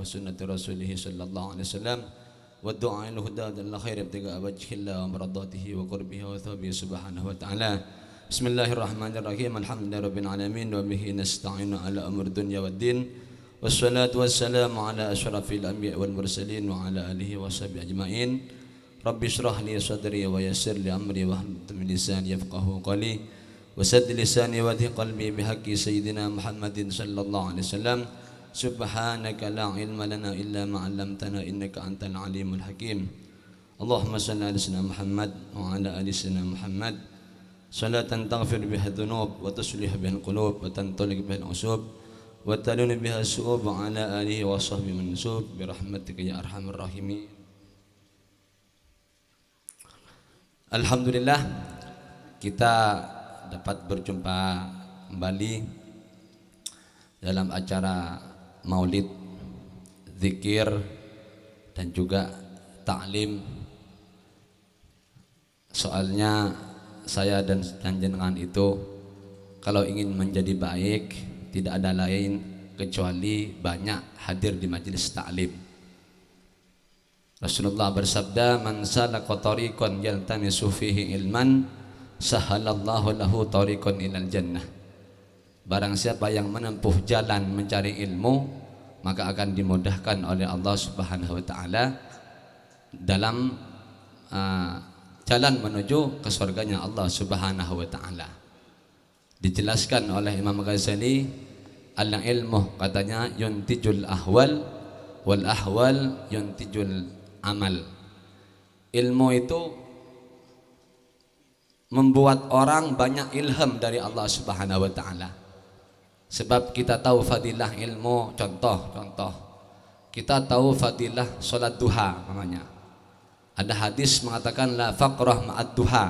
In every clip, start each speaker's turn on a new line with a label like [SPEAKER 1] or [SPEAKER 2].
[SPEAKER 1] وسنة رسوله صلى الله عليه وسلم والدعاء إلى الهدى إلى خير ابتغاء وجه الله ومرضاته وقربه وثوابه سبحانه وتعالى. بسم الله الرحمن الرحيم. الحمد لله رب العالمين وبه نستعين على أمر الدنيا والدين والصلاة والسلام على أشرف الأنبياء والمرسلين وعلى آله وصحبه أجمعين. رب اشرح لي صدري ويسر لي أمري واحلل من لساني يفقهوا قولي وسد لساني وهدي قلبي بحق سيدنا محمد صلى الله عليه وسلم. سبحانك لا علم لنا إلا ما علمتنا إنك أنت العليم الحكيم. اللهم صل على سيدنا محمد وعلى آل سيدنا محمد صلاة تغفر بها الذنوب وتصلح بها القلوب وتنطلق بها العصوب وتلون بها الشؤوب وعلى آله وصحبه من نسوب برحمتك يا أرحم الراحمين. Alhamdulillah, kita dapat berjumpa kembali dalam acara maulid, zikir, dan juga ta'lim. Soalnya saya dan jenengan itu kalau ingin menjadi baik tidak ada lain kecuali banyak hadir di majelis ta'lim. Rasulullah bersabda, "Man salaka tariqan yaltamisu fihi ilman, sahalallahu lahu tariqan ilal jannah." Barang siapa yang menempuh jalan mencari ilmu, maka akan dimudahkan oleh Allah Subhanahu wa taala dalam jalan menuju ke surganya Allah Subhanahu wa taala. Dijelaskan oleh Imam Ghazali, al-ilmu katanya yuntijul ahwal wal ahwal yuntijul amal. Ilmu itu membuat orang banyak ilham dari Allah Subhanahu wa taala. Sebab kita tahu fadilah ilmu, contoh kita tahu fadilah salat duha namanya. Ada hadis mengatakan la faqrah ma'ad duha,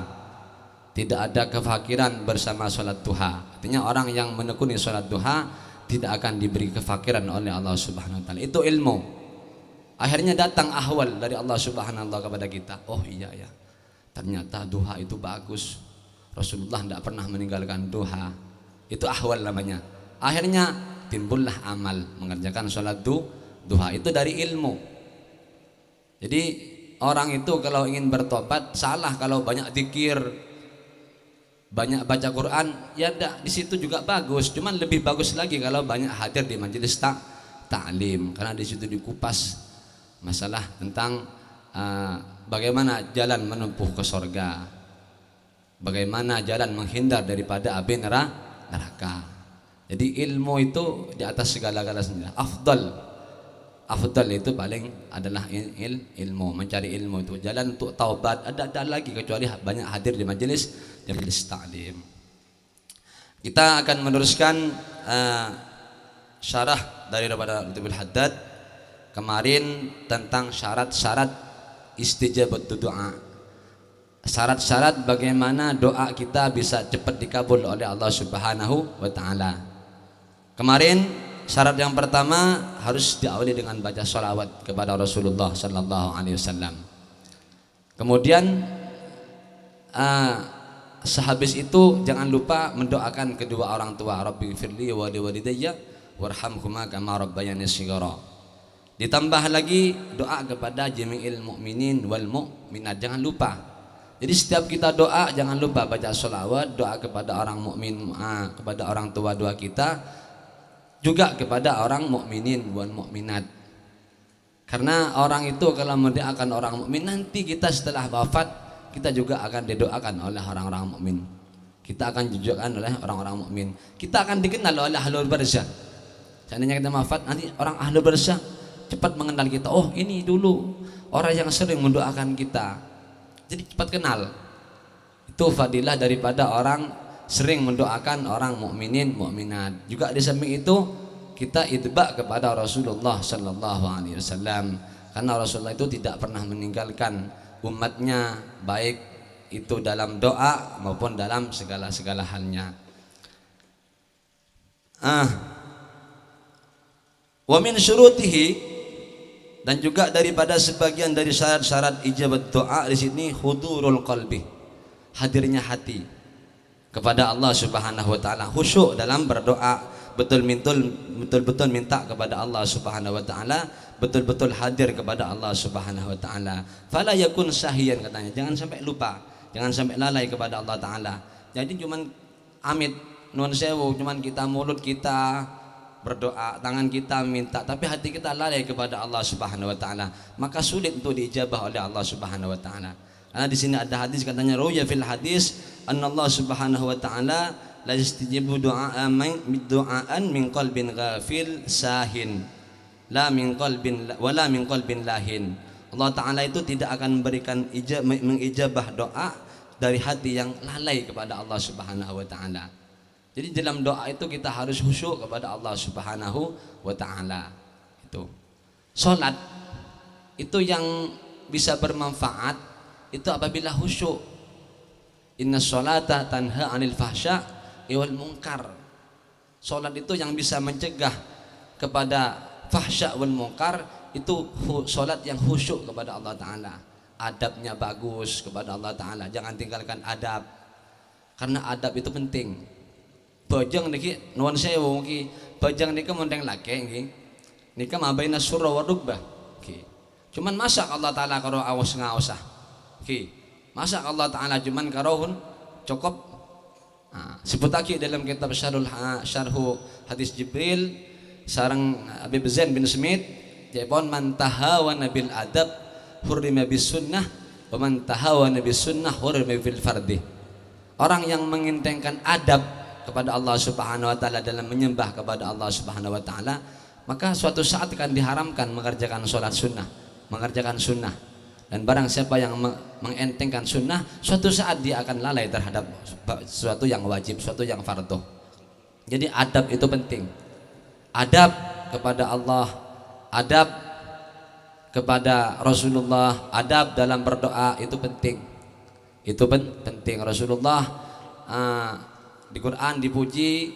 [SPEAKER 1] tidak ada kefakiran bersama salat duha. Artinya orang yang menekuni salat duha tidak akan diberi kefakiran oleh Allah Subhanahu wa taala. Itu ilmu. Akhirnya datang ahwal dari Allah Subhanahu wa taala kepada kita. Oh iya ya, ternyata duha itu bagus. Rasulullah tidak pernah meninggalkan duha. Itu ahwal namanya. Akhirnya timbullah amal mengerjakan sholat duha. Itu dari ilmu. Jadi orang itu kalau ingin bertobat salah kalau banyak zikir, banyak baca Quran, ya di situ juga bagus. Cuman lebih bagus lagi kalau banyak hadir di majelis ta'lim, karena di situ dikupas masalah tentang bagaimana jalan menempuh ke surga, bagaimana jalan menghindar daripada api neraka. Jadi ilmu itu di atas segala-galanya. Afdal itu paling adalah ilmu, mencari ilmu itu. Jalan untuk taubat ada lagi kecuali banyak hadir di majelis ta'lim. Kita akan meneruskan syarah daripada Lutful Haddad kemarin tentang syarat-syarat istijabat doa. Syarat-syarat bagaimana doa kita bisa cepat dikabul oleh Allah Subhanahu wa taala. Kemarin syarat yang pertama harus diawali dengan baca sholawat kepada Rasulullah sallallahu alaihi wasallam. Kemudian sehabis itu jangan lupa mendoakan kedua orang tua, Rabbighfirli wa liwalidayya warhamhuma kama rabbayani shighara. Ditambah lagi doa kepada jami'il mu'minin wal mu'minat, jangan lupa. Jadi setiap kita doa jangan lupa baca sholawat, doa kepada orang mukmin, kepada orang tua doa kita, juga kepada orang mukminin wal mukminat. Karena orang itu kalau mendoakan orang mukmin, nanti kita setelah wafat kita juga akan didoakan oleh orang-orang mukmin. Kita akan didoakan oleh orang-orang mukmin. Kita akan dikenal oleh ahlul barzah. Seandainya kita wafat, nanti orang ahlul barzah cepat mengenal kita. Oh, ini dulu orang yang sering mendoakan kita. Jadi cepat kenal. Itu fadilah daripada orang sering mendoakan orang mukminin mukminat. Juga di samping itu kita itba kepada Rasulullah sallallahu alaihi wasallam, karena Rasulullah itu tidak pernah meninggalkan umatnya baik itu dalam doa maupun dalam segala halnya. Wa min syurutihi, dan juga daripada sebagian dari syarat-syarat ijabat doa di sini hudurul qalbi, hadirnya hati kepada Allah Subhanahu wa taala, khusyuk dalam berdoa, betul-betul minta kepada Allah Subhanahu wa taala, betul-betul hadir kepada Allah Subhanahu wa taala. Fala yakun sahiyan katanya, jangan sampai lupa, jangan sampai lalai kepada Allah taala. Jadi cuman amit nuwun sewu, cuman kita mulut kita berdoa, tangan kita minta, tapi hati kita lalai kepada Allah Subhanahu wa taala, maka sulit untuk diijabah oleh Allah Subhanahu wa taala. Karena di sini ada hadis katanya, ruya fil hadis anna Allah Subhanahu wa taala la yastajibu du'aan min qalbin ghafil sahin la min qalbin wala min qalbin lahin. Allah taala itu tidak akan memberikan mengijabah doa dari hati yang lalai kepada Allah Subhanahu wa taala. Jadi dalam doa itu kita harus khusyuk kepada Allah Subhanahu wa taala. Itu. Salat itu yang bisa bermanfaat itu apabila khusyuk. Inna sholata tanha 'anil fahsya wal munkar. Salat itu yang bisa mencegah kepada fahsya wal munkar, itu salat yang khusyuk kepada Allah taala. Adabnya bagus kepada Allah taala. Jangan tinggalkan adab. Karena adab itu penting. Bajang niki nuwun sewu niki, bajang nika mondeng lake niki. Nika mabaina surra wa rukbah. Niki. Cuman masak Allah taala karo awas ngaosah. Niki. Masak Allah taala cuman karo cukup. Sebutake dalam kitab syarhu hadis Jibril sareng Habib Zain bin Smith, jepon man tahawana bil adab hurrima bis sunnah wa man tahawana bis sunnah hurrima bil fardhi. Orang yang mengintengkan adab kepada Allah Subhanahu wa taala dalam menyembah kepada Allah Subhanahu wa taala, maka suatu saat akan diharamkan mengerjakan sholat sunnah, mengerjakan sunnah. Dan barang siapa yang mengentengkan sunnah, suatu saat dia akan lalai terhadap sesuatu yang wajib, sesuatu yang fardu. Jadi adab itu penting. Adab kepada Allah, adab kepada Rasulullah, adab dalam berdoa itu penting. Itu penting. Rasulullah di Quran dipuji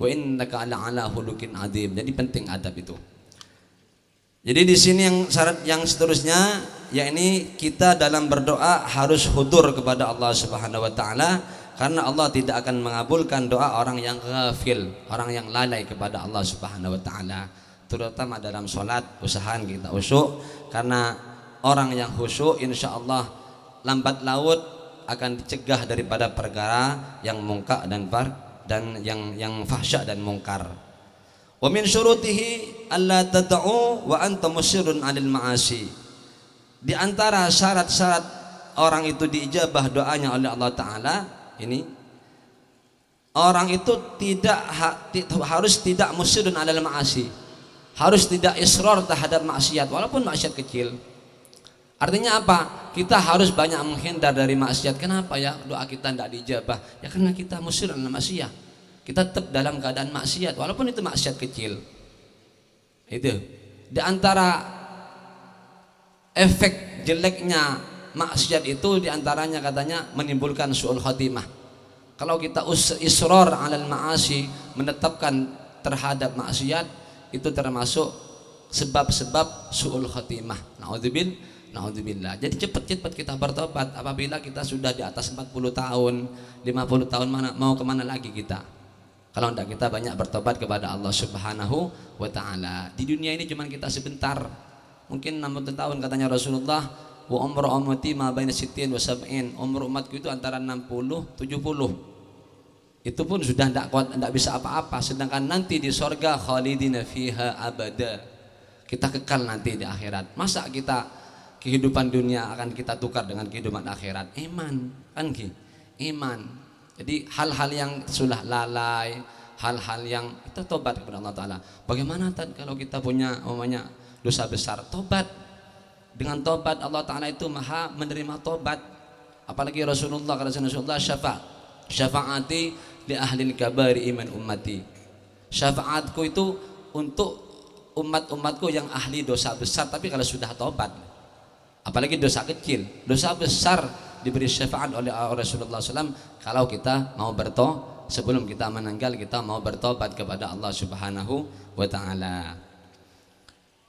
[SPEAKER 1] wa innaka ala hulukin adzim. Jadi penting adab itu. Jadi di sini yang syarat yang seterusnya, yakni kita dalam berdoa harus hudur kepada Allah Subhanahu wa taala, karena Allah tidak akan mengabulkan doa orang yang ghafil, orang yang lalai kepada Allah Subhanahu wa taala. Terutama dalam salat, usahakan kita khusyuk, karena orang yang khusyuk insyaallah lambat laut akan dicegah daripada perkara yang mungkar dan yang fahsya dan mungkar. Wa min syurutihi alla tad'u wa anta musirrun 'alil ma'asi. Di antara syarat-syarat orang itu diijabah doanya oleh Allah taala, ini orang itu harus tidak musirrun 'alal ma'asi. Harus tidak israr terhadap maksiat walaupun maksiat kecil. Artinya apa? Kita harus banyak menghindar dari maksiat. Kenapa ya doa kita tidak diijabah? Ya karena kita musir dalam maksiat. Kita tetap dalam keadaan maksiat walaupun itu maksiat kecil. Itu. Di antara efek jeleknya maksiat itu diantaranya katanya menimbulkan su'ul khatimah. Kalau kita israr 'alal ma'asi, menetapkan terhadap maksiat, itu termasuk sebab-sebab su'ul khatimah. Na'udzubillah. Jadi cepat-cepat kita bertobat. Apabila kita sudah di atas 40 tahun 50 tahun, mau kemana lagi kita? Kalau tidak kita banyak bertobat kepada Allah Subhanahu wa ta'ala. Di dunia ini cuma kita sebentar, mungkin 60 tahun katanya Rasulullah, wa umru ummati ma baina sittin wa sab'in. Umur umatku itu antara 60 70. Itu pun sudah tidak kuat, tidak bisa apa-apa. Sedangkan nanti di sorga khalidina fiha abada, kita kekal nanti di akhirat. Masa kita kehidupan dunia akan kita tukar dengan kehidupan akhirat? Iman, kan ki? Iman. Jadi hal-hal yang sudah lalai, hal-hal yang kita tobat kepada Allah Ta'ala. Bagaimana kalau kita punya dosa besar? Tobat. Dengan tobat Allah Ta'ala itu maha menerima tobat. Apalagi Rasulullah, kata Rasulullah, syafaati li ahlil kabari iman ummati. Syafaatku itu untuk umat-umatku yang ahli dosa besar, tapi kalau sudah tobat. Apalagi dosa kecil, dosa besar diberi syafaat oleh Rasulullah SAW. Kalau kita mau sebelum kita meninggal, kita mau bertobat kepada Allah Subhanahu wa ta'ala.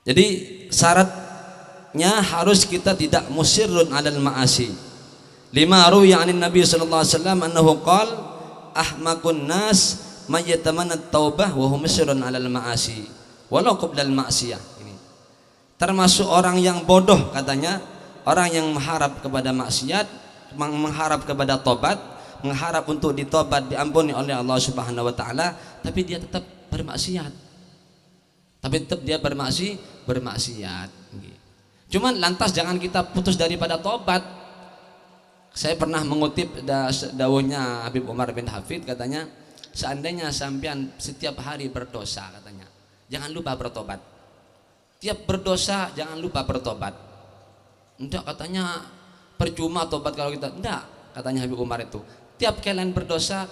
[SPEAKER 1] Jadi syaratnya harus kita tidak musirrun 'alal ma'asi. Lima ruwiya 'anin Nabi sallallahu alaihi wasallam annahu qala ahmaqun nas may yatamanna taubah wa hum musirrun 'alal ma'asi walau qabla al-ma'siyah. Ini termasuk orang yang bodoh katanya, orang yang mengharap kepada maksiat, mengharap kepada tobat, mengharap untuk ditobat diampuni oleh Allah Subhanahu wa taala, tapi dia tetap bermaksiat. Bermaksiat. Cuman lantas jangan kita putus daripada tobat. Saya pernah mengutip dawuhnya Habib Umar bin Hafid, katanya, seandainya sampean setiap hari berdosa, katanya, jangan lupa bertobat. Tiap berdosa jangan lupa bertobat. Enggak, katanya percuma tobat kalau kita. Enggak, katanya Habib Umar itu. Tiap kalian berdosa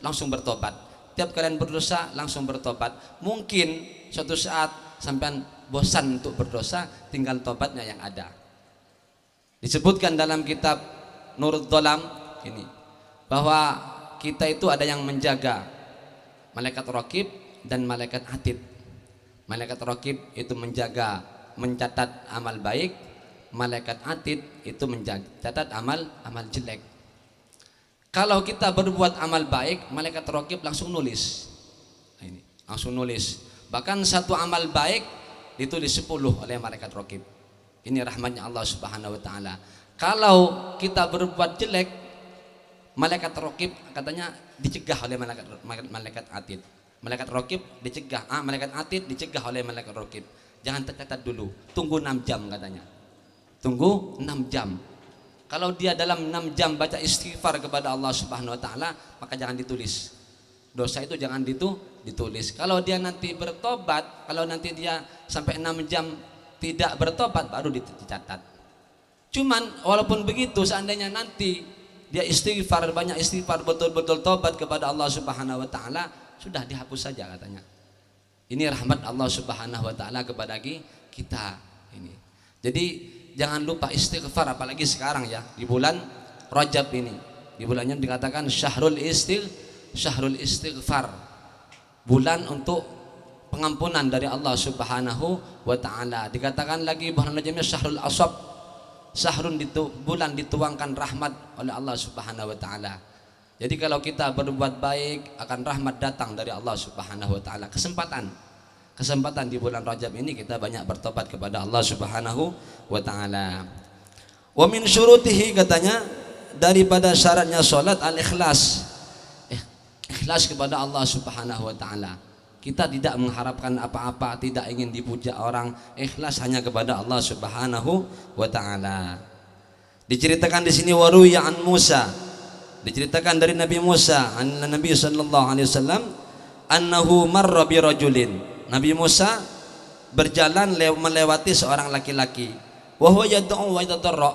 [SPEAKER 1] langsung bertobat. Tiap kalian berdosa langsung bertobat. Mungkin suatu saat sampean bosan untuk berdosa, tinggal tobatnya yang ada. Disebutkan dalam kitab Nurul Dolam ini bahwa kita itu ada yang menjaga, malaikat raqib dan malaikat atid. Malaikat raqib itu menjaga, mencatat amal baik, malaikat atid itu mencatat amal jelek. Kalau kita berbuat amal baik, malaikat raqib langsung nulis. Nah, ini langsung nulis. Bahkan satu amal baik ditulis 10 oleh malaikat raqib. Ini rahmatnya Allah Subhanahu wa taala. Kalau kita berbuat jelek, malaikat raqib katanya dicegah oleh malaikat atid. Malaikat raqib dicegah, malaikat atid dicegah oleh malaikat raqib. Jangan tercatat dulu, tunggu 6 jam katanya. Tunggu 6 jam. Kalau dia dalam 6 jam baca istighfar kepada Allah Subhanahu wa taala, maka jangan ditulis. Dosa itu jangan ditulis. Kalau dia nanti bertobat, kalau nanti dia sampai 6 jam tidak bertobat, baru dicatat. Cuman walaupun begitu, seandainya nanti dia istighfar, banyak istighfar, betul-betul tobat kepada Allah Subhanahu wa taala, sudah dihapus saja katanya. Ini rahmat Allah Subhanahu wa taala kepada kita ini. Jadi jangan lupa istighfar, apalagi sekarang ya, di bulan Rajab ini. Di bulannya dikatakan syahrul istighfar. Bulan untuk pengampunan dari Allah Subhanahu wa taala. Dikatakan lagi bulan Rajabnya syahrul asab. Syahrun bulan dituangkan rahmat oleh Allah Subhanahu wa taala. Jadi kalau kita berbuat baik, akan rahmat datang dari Allah Subhanahu wa taala. Kesempatan di bulan Rajab ini kita banyak bertobat kepada Allah Subhanahu wa taala. Wa min syurutihi, katanya, daripada syaratnya salat al-ikhlas. Ikhlas kepada Allah Subhanahu wa taala. Kita tidak mengharapkan apa-apa, tidak ingin dipuja orang, ikhlas hanya kepada Allah Subhanahu wa taala. Diceritakan di sini waruya an Musa, diceritakan dari Nabi Musa, Nabi sallallahu alaihi wasallam, annahu marra bi rajulin. Nabi Musa berjalan melewati seorang laki-laki. Wa huwa yad'u wa yatadarra.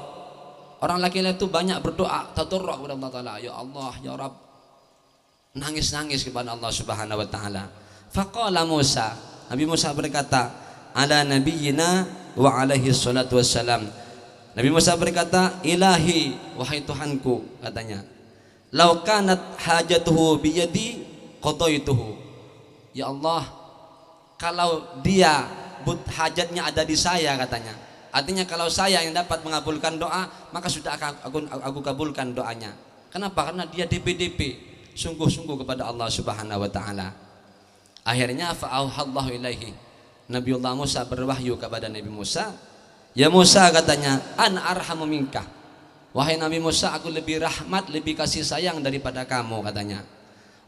[SPEAKER 1] Orang laki-laki itu banyak berdoa, tadarra kepada Allah taala, ya Allah, ya Rabb. Nangis-nangis kepada Allah Subhanahu wa taala. Faqala Musa, Nabi Musa berkata, ala nabiyyina wa alaihi salatu wassalam. Nabi Musa berkata, ilahi, wahai Tuhanku, katanya, lau kanat hajatuhu biyadi qadaituhu. Ya Allah, kalau dia hajatnya ada di saya, katanya, artinya kalau saya yang dapat mengabulkan doa, maka sudah aku kabulkan doanya. Kenapa? Karena dia DP sungguh-sungguh kepada Allah Subhanahu wa taala. Akhirnya fa'auhallahu ilaihi, Nabiullah Musa berwahyu kepada Nabi Musa, ya Musa, katanya, an arhamu minka. Wahai Nabi Musa, aku lebih rahmat, lebih kasih sayang daripada kamu, katanya.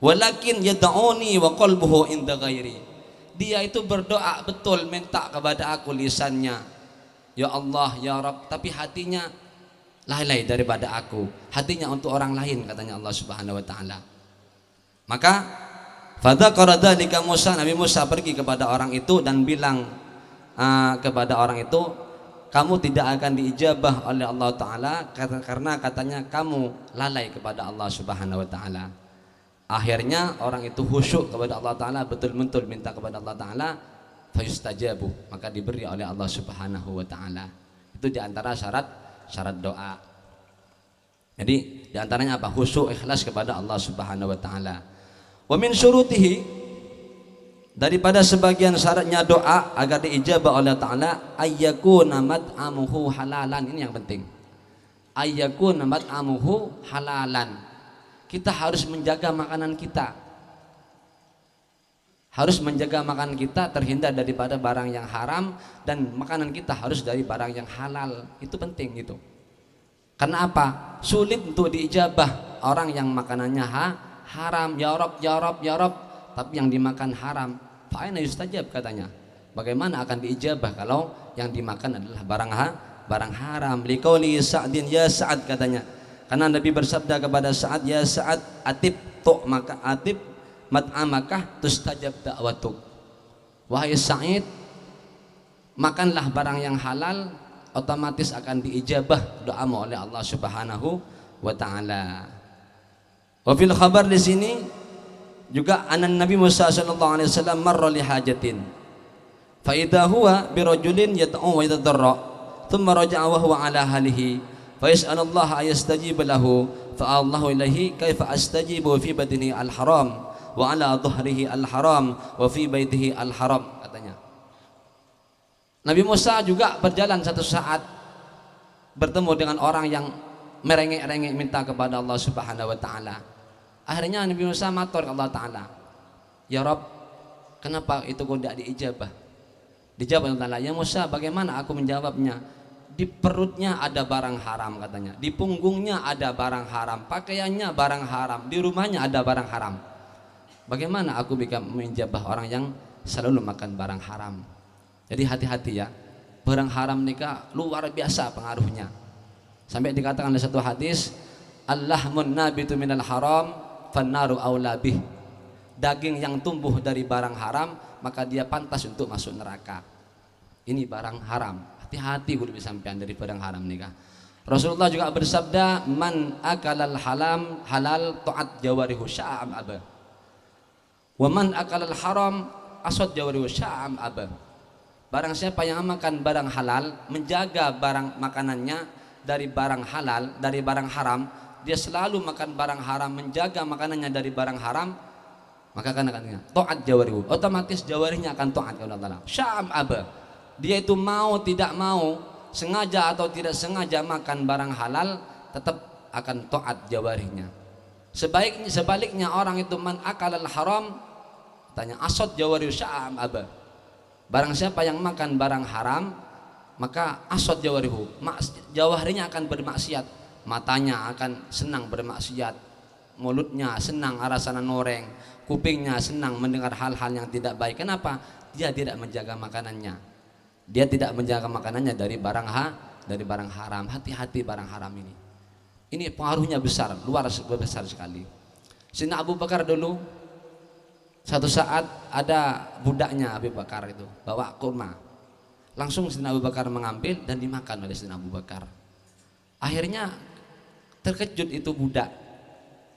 [SPEAKER 1] Walakin yad'uni wa qalbuhu inda ghairi. Dia itu berdoa betul, minta kepada aku lisannya, ya Allah, ya Rabb, tapi hatinya lalai daripada aku. Hatinya untuk orang lain, katanya Allah Subhanahu wa taala. Maka fadzakara dzalika Musa, Nabi Musa pergi kepada orang itu dan bilang kepada orang itu, kamu tidak akan diijabah oleh Allah taala karena katanya kamu lalai kepada Allah Subhanahu wa taala. Akhirnya orang itu khusyuk kepada Allah taala, betul-betul minta kepada Allah taala, fayustajabu, maka diberi oleh Allah Subhanahu wa taala. Itu diantara syarat doa. Jadi diantaranya apa? Khusyuk, ikhlas kepada Allah Subhanahu wa taala. Wa min syurutihi, daripada sebagian syaratnya doa agar diijabah oleh taala, ayyakuna mat'amuhu halalan. Ini yang penting, ayyakuna mat'amuhu halalan. Kita harus menjaga makanan kita. Harus menjaga makanan kita terhindar daripada barang yang haram, dan makanan kita harus dari barang yang halal. Itu penting itu. Karena apa? Sulit untuk diijabah orang yang makanannya haram. Ya Rob, ya Rob, ya Rob, tapi yang dimakan haram. Fa'aina yustajab katanya. Bagaimana akan diijabah kalau yang dimakan adalah barang haram? Liqauli Sa'din ya Sa'ad katanya. Karena Nabi bersabda kepada Sa'ad, ya Sa'ad, atib maka atib mat'amakah tustajab da'watuk. Wahai Sa'id, makanlah barang yang halal, otomatis akan diijabah doamu oleh Allah Subhanahu wa taala. Wa fil khabar di sini juga anan Nabi Musa sallallahu alaihi wasallam marra li hajatin fa idza huwa bi rajulin yata'u wa yatadarra thumma raja'a wa huwa ala halihi fa yas'alullaha ayastajib lahu fa Allahu ilaihi kaifa astajibu fi badnihi al-haram wa ala dhuhrihi al-haram wa fi baitihi al-haram katanya. Nabi Musa juga berjalan satu saat bertemu dengan orang yang merengek-rengek minta kepada Allah Subhanahu wa taala. Akhirnya Nabi Musa matur ke Allah taala, "Ya Rabb, kenapa itu kok tidak diijabah?" Dijawab Allah taala, "Ya Musa, bagaimana aku menjawabnya? Di perutnya ada barang haram," katanya. "Di punggungnya ada barang haram, pakaiannya barang haram, di rumahnya ada barang haram. Bagaimana aku bisa menjabah orang yang selalu makan barang haram?" Jadi hati-hati ya, barang haram nikah luar biasa pengaruhnya. Sampai dikatakan dalam satu hadis, "Allahmun nabitu minal haram, fannaru aula bih." Daging yang tumbuh dari barang haram, maka dia pantas untuk masuk neraka. Ini barang haram. Hati-hati kudu disampaikan dari barang haram nikah. Rasulullah juga bersabda, "Man akalal halam halal ta'at jawarihu sya'am aba. Wa man akalal haram asad jawarihu sya'am aba." Barang siapa yang makan barang halal, menjaga barang makanannya dari barang halal, dari barang haram, dia selalu makan barang haram, menjaga makanannya dari barang haram, maka akan taat jawarihu, otomatis jawarinya akan taat kepada Allah. Sya'am aba, dia itu mau tidak mau, sengaja atau tidak sengaja makan barang halal, tetap akan taat jawarinya. Sebaliknya orang itu man akalal haram, tanya asad jawarihu sya'am aba. Barang siapa yang makan barang haram, maka asad jawarihu, jawarinya akan bermaksiat. Matanya akan senang bermaksiat, mulutnya senang arasana noreng, kupingnya senang mendengar hal-hal yang tidak baik. Kenapa? Dia tidak menjaga makanannya. Dia tidak menjaga makanannya dari barang haram. Hati-hati barang haram ini. Ini pengaruhnya besar, luar besar sekali. Sayyidina Abu Bakar dulu, satu saat ada budaknya Abu Bakar itu bawa kurma, langsung Sayyidina Abu Bakar mengambil dan dimakan oleh Sayyidina Abu Bakar. Akhirnya terkejut itu budak,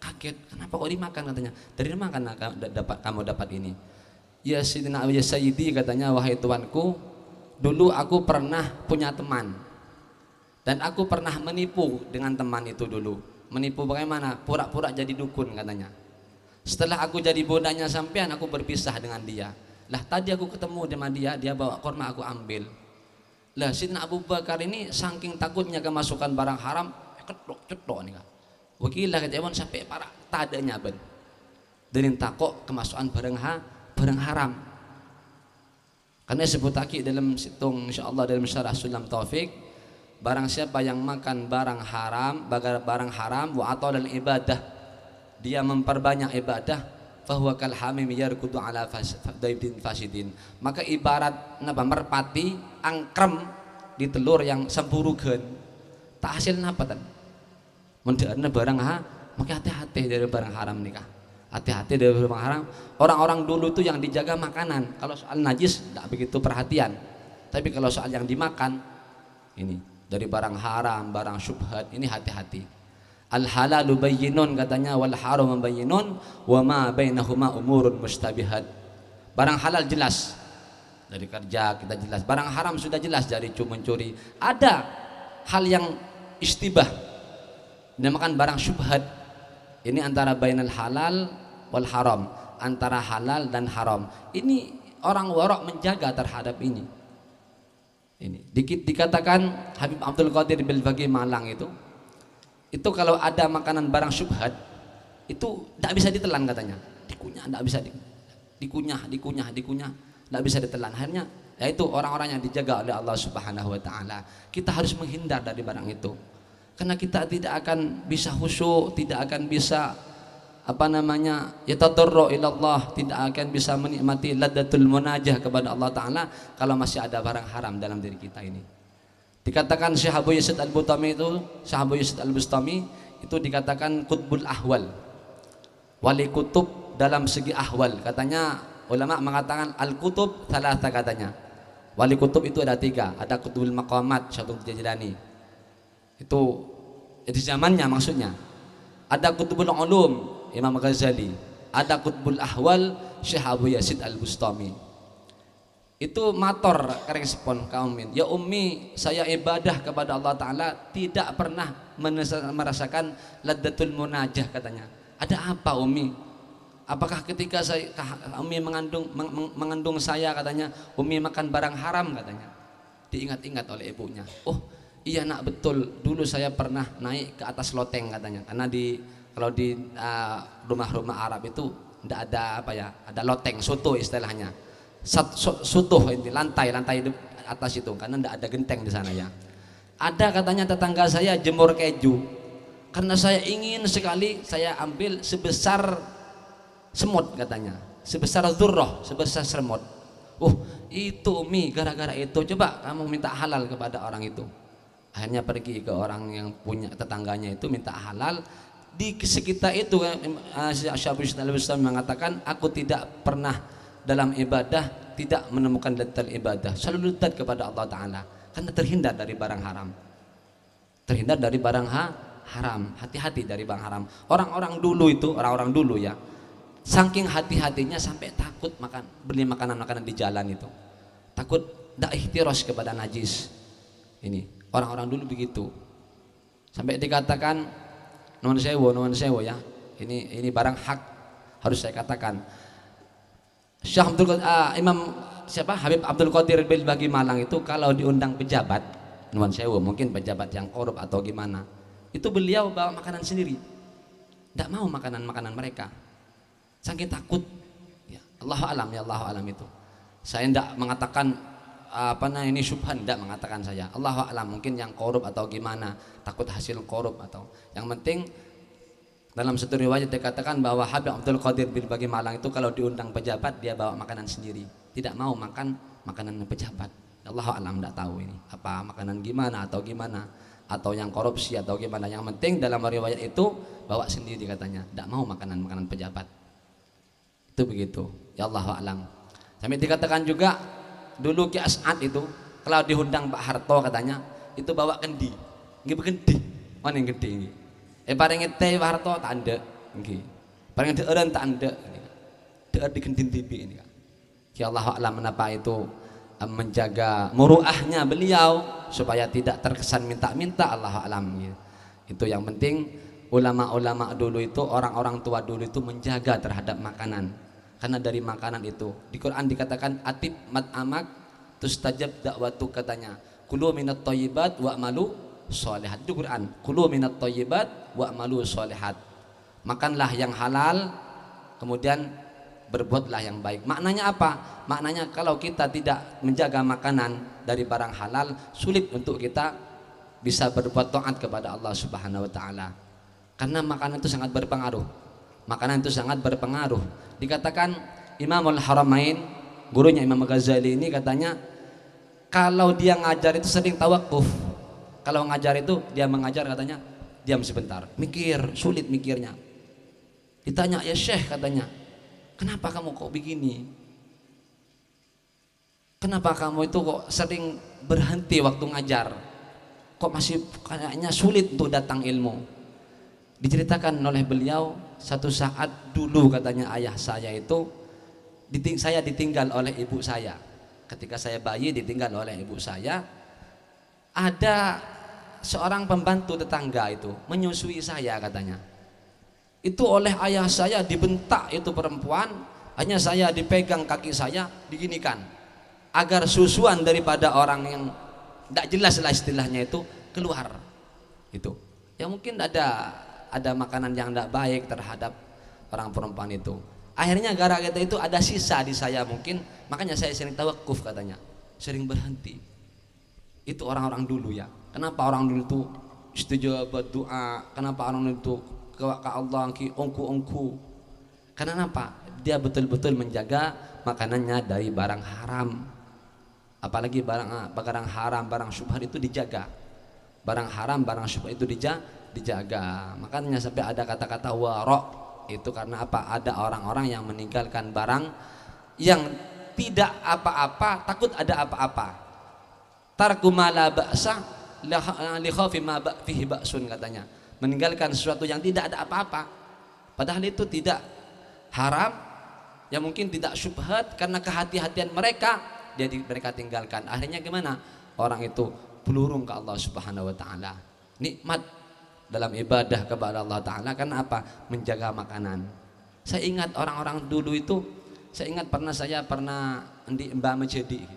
[SPEAKER 1] kaget, kenapa kok dimakan katanya. Dari mana kamu dapat ini? Ya Sayyidina ya Sayyidi katanya, wahai tuanku, dulu aku pernah punya teman dan aku pernah menipu dengan teman itu dulu. Menipu bagaimana? Pura-pura jadi dukun katanya. Setelah aku jadi budaknya sampean, aku berpisah dengan dia. Lah tadi aku ketemu dengan dia bawa kurma, aku ambil. Lah Sayyidina Abu Bakar ini saking takutnya kemasukan barang haram, cetok nih kak. Wakilah kejauhan sampai para tadanya ben. Dan takut kemasukan barang haram. Karena sebut taki dalam situng insyaallah dalam syarah Sulam Taufik, barang siapa yang makan barang haram wa atau ibadah, dia memperbanyak ibadah, fahuwa kal hamim yarkudu ala daibin fasidin, maka ibarat napa merpati angkrem di telur yang sempurugen, tak hasil napa tan mendearna barang maka hati-hati dari barang haram nikah. Hati-hati dari barang haram. Orang-orang dulu tuh yang dijaga makanan, kalau soal najis tidak begitu perhatian, tapi kalau soal yang dimakan ini dari barang haram, barang syubhat, ini hati-hati. Al halalu bayyinun katanya, wal haram bayyinun wa ma bainahuma umurun mustabihat. Barang halal jelas dari kerja kita jelas, barang haram sudah jelas dari mencuri. Ada hal yang istibah, dinamakan barang syubhat. Ini antara bainal halal wal haram, antara halal dan haram. Ini orang warok menjaga terhadap ini. Ini dikatakan Habib Abdul Qadir Bilbagi Malang itu kalau ada makanan barang syubhat itu tidak bisa ditelan katanya, dikunyah tidak bisa dikunyah, nggak bisa ditelan. Akhirnya yaitu orang-orang yang dijaga oleh Allah Subhanahu wa taala. Kita harus menghindar dari barang itu. Karena kita tidak akan bisa khusyuk, tidak akan bisa yatadarru ila Allah, tidak akan bisa menikmati ladzatul munajah kepada Allah taala kalau masih ada barang haram dalam diri kita ini. Dikatakan Syekh Abu Yazid Al-Bustami itu dikatakan qutbul ahwal, wali kutub dalam segi ahwal. Katanya ulama mengatakan al-kutub thalatha, katanya wali kutub itu ada 3. Ada kutubul maqamat Syekh Abdul Jilani, itu di zamannya maksudnya. Ada kutubul ulum Imam Ghazali, ada kutubul ahwal Syekh Abu Yazid Al-Bustami. Itu mator respon kaumin, ya ummi, saya ibadah kepada Allah Ta'ala tidak pernah merasakan ladzatul munajah, katanya. Ada apa ummi? Apakah ketika ummi mengandung saya, katanya, ummi makan barang haram, katanya. Diingat-ingat oleh ibunya, oh iya nak, betul, dulu saya pernah naik ke atas loteng, katanya. Karena kalau di rumah-rumah Arab itu tidak ada ada loteng, soto istilahnya. Sutuh ini lantai atas itu, karena tidak ada genteng di sana ya. Ada katanya tetangga saya jemur keju, karena saya ingin sekali saya ambil sebesar semut, katanya, sebesar dzurrah, sebesar semut. Itu umi, gara-gara itu coba kamu minta halal kepada orang itu. Akhirnya pergi ke orang yang punya tetangganya itu minta halal. Di sekitar itu Syekh Al-Bustami mengatakan, aku tidak pernah dalam ibadah tidak menemukan detail ibadah, selalu dekat kepada Allah Ta'ala, karena terhindar dari barang haram. Terhindar dari barang haram, hati-hati dari barang haram. Orang-orang dulu ya, saking hati-hatinya sampai takut beli makanan-makanan di jalan itu, takut tidak ihtiros kepada najis. Ini orang-orang dulu begitu, sampai dikatakan nuwun sewu ya, ini barang hak, harus saya katakan. Habib Abdul Qadir Bilbagi Malang itu kalau diundang pejabat, nuwun sewu, mungkin pejabat yang korup atau gimana, itu beliau bawa makanan sendiri, tidak mau makanan mereka, saking takut. Ya Allahu alam itu. Saya tidak mengatakan ini syubhan, tidak mengatakan saya. Allahu alam, mungkin yang korup atau gimana, takut hasil korup atau yang penting. Dalam satu riwayat dikatakan bahwa Habib Abdul Qadir Bilbagi Malang itu kalau diundang pejabat dia bawa makanan sendiri, tidak mau makan makanan pejabat. Allahu alam, tidak tahu ini apa makanan gimana atau yang korupsi atau gimana. Yang penting dalam riwayat itu bawa sendiri, katanya, tidak mau makanan pejabat. Itu begitu. Ya Allahu alam. Sampai dikatakan juga dulu Ki As'ad itu kalau diundang Pak Harto, katanya, itu bawa kendi. Nggih begede. Mana yang gede ini? Paling teh Pak Harto tak ada, nggih. Paling deureun tak ada. Deur di gendin TV ini. Ya Allah alam menapa itu menjaga muruahnya beliau supaya tidak terkesan minta-minta, Allah alam. Itu yang penting. Ulama-ulama dulu itu, orang-orang tua dulu itu menjaga terhadap makanan. Karena dari makanan itu di Quran dikatakan atib mat'amak tustajab dakwatu, katanya. Kulu minat thayyibat wa'malu sholihat. Itu Quran, kulu minat thayyibat wa'malu sholihat. Makanlah yang halal, kemudian berbuatlah yang baik. Maknanya apa? Maknanya kalau kita tidak menjaga makanan dari barang halal, sulit untuk kita bisa berbuat taat kepada Allah Subhanahu wa taala. Karena makanan itu sangat berpengaruh. Makanan itu sangat berpengaruh. Dikatakan Imamul Haramain, gurunya Imam Ghazali ini, katanya kalau dia ngajar itu sering tawakuf. Kalau ngajar itu dia mengajar, katanya, diam sebentar, mikir, sulit mikirnya. Ditanya, ya Syekh, katanya, kenapa kamu kok begini? Kenapa kamu itu kok sering berhenti waktu ngajar? Kok masih kayaknya sulit untuk datang ilmu? Diceritakan oleh beliau, satu saat dulu, katanya, ayah saya itu saya ditinggal oleh ibu saya. Ketika saya bayi ditinggal oleh ibu saya. Ada seorang pembantu tetangga itu menyusui saya, katanya. Itu oleh ayah saya dibentak itu perempuan, hanya saya dipegang kaki saya, diginikan agar susuan daripada orang yang tidak jelas lah istilahnya itu keluar. Itu ya mungkin ada makanan yang tidak baik terhadap orang perempuan itu. Akhirnya gara-gara itu ada sisa di saya mungkin, makanya saya sering tawakuf katanya, sering berhenti. Itu orang-orang dulu ya. Kenapa orang dulu itu istijabah doa? Kenapa orang dulu itu ke Allah ki ongku? Karena apa? Dia betul-betul menjaga makanannya dari barang haram. Apalagi barang haram, barang syubhat itu dijaga. Barang haram, barang syubhat itu dijaga. Makanya sampai ada kata-kata wara'. Itu karena apa? Ada orang-orang yang meninggalkan barang yang tidak apa-apa, takut ada apa-apa. Tarku ma la ba'sa li khaufi ma fihi ba'sun katanya. Meninggalkan sesuatu yang tidak ada apa-apa. Padahal itu tidak haram, yang mungkin tidak syubhat, karena kehati-hatian mereka jadi mereka tinggalkan. Akhirnya gimana? Orang itu pelurung ke Allah Subhanahu wa taala. Nikmat dalam ibadah kepada Allah Ta'ala kan apa? Menjaga makanan. Saya ingat orang-orang dulu itu, saya ingat saya pernah di Mbak Mejedi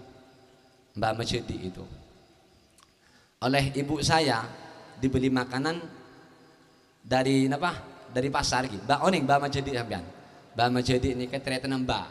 [SPEAKER 1] itu oleh ibu saya dibeli makanan dari apa? Dari pasar gitu. Mbak Mejedi sampean. Mbak Mejedi ini ketereten Mbak.